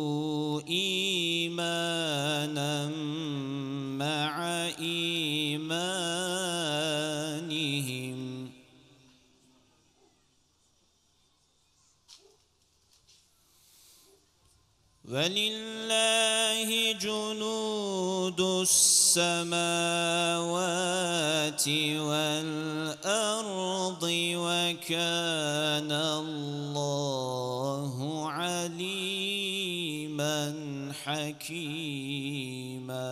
ليزدادوا إيمانا مع إيمانهم ولله جنود السماوات والأرض وكان الله عليما حكيما.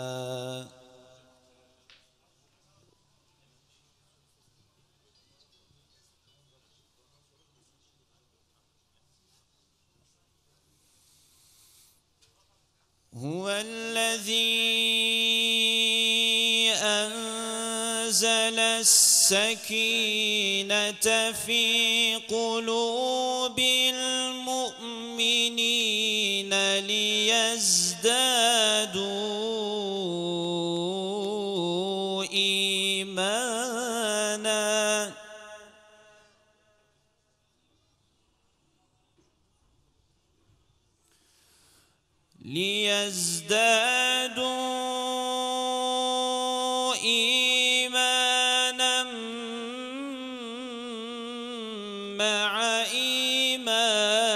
هو الذي أنزل السكينة في قلوب المؤمنين ليزدادوا إيمانا مع إيمانهم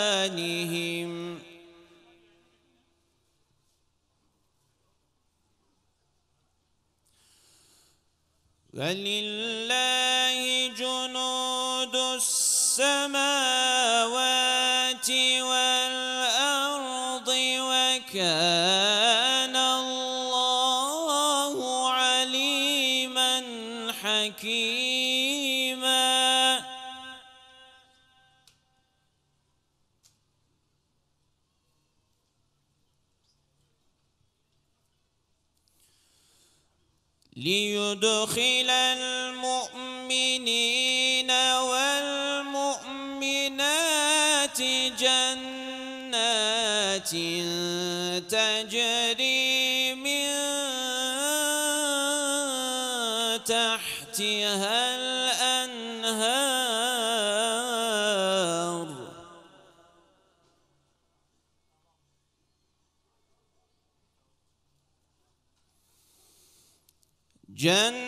ولله جنود السماوات والأرض وكان الله عليما حكيما. ليدخل المؤمنين والمؤمنات جنات تجري من تحتها الأنهار جنات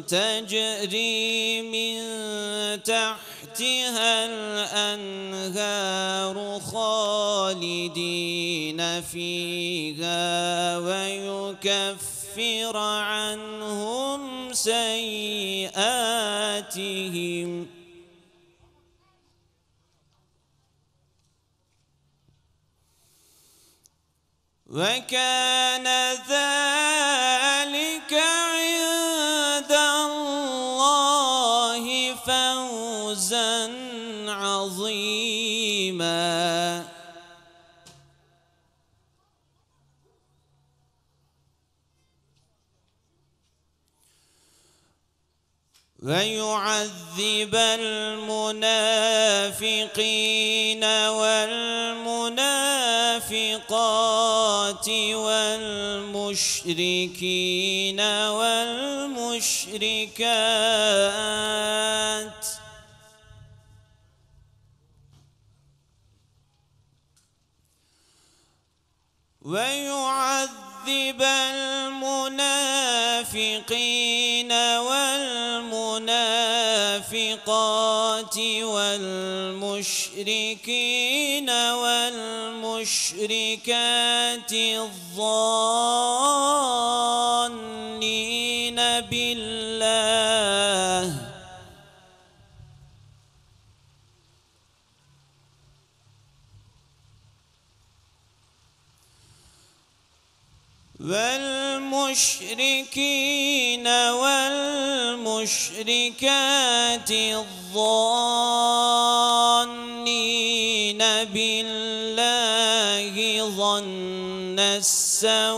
تجري من تحتها الأنهار خالدين فيها ويكفر عنهم سيئاتهم وكان ذلك عند الله فوزا عظيما. ويعذب المنافقين والمنافقات والمشركين والمشركات ويعذب المنافقين والمنافقات والمشركين والمشركات الظانين بالله والمشركين والمشركات الظانين بالله ظن السوء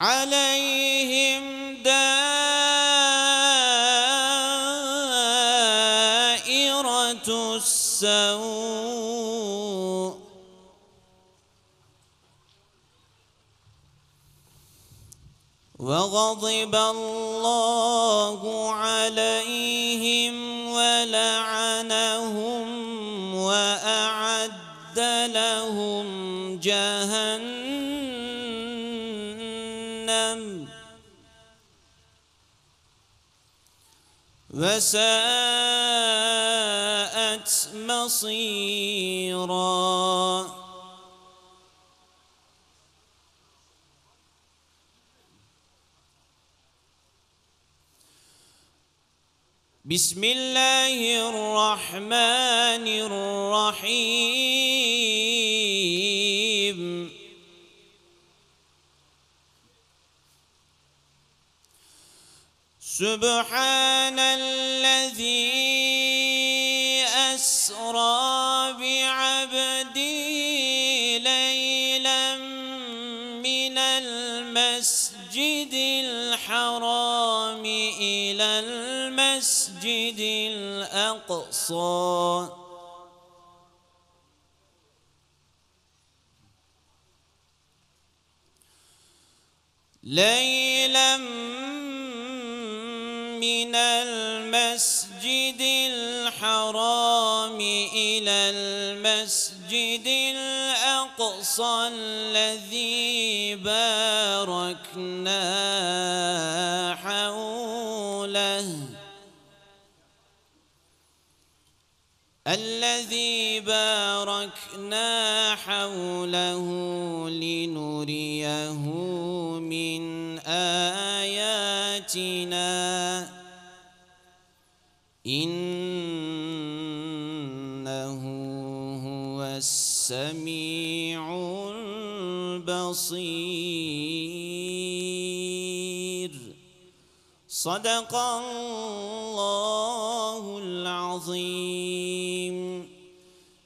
عليهم دائرة السوء وغضب الله عليهم ولعنهم وأعد لهم جهنم وساءت مصيرا. بسم الله الرحمن الرحيم. سبحان الذي أسرى بعبده ليلا من المسجد الحرام إلى المسجد الأقصى ليلا من المسجد الحرام إلى المسجد الأقصى الذي باركنا حوله لنريه من آياتنا إنه هو السميع البصير. صدق الله العظيم.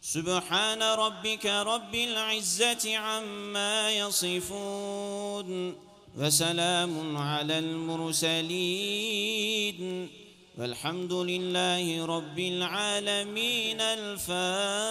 سبحان ربك رب العزة عما يصفون وسلام على المرسلين والحمد لله رب العالمين. الفاتحة.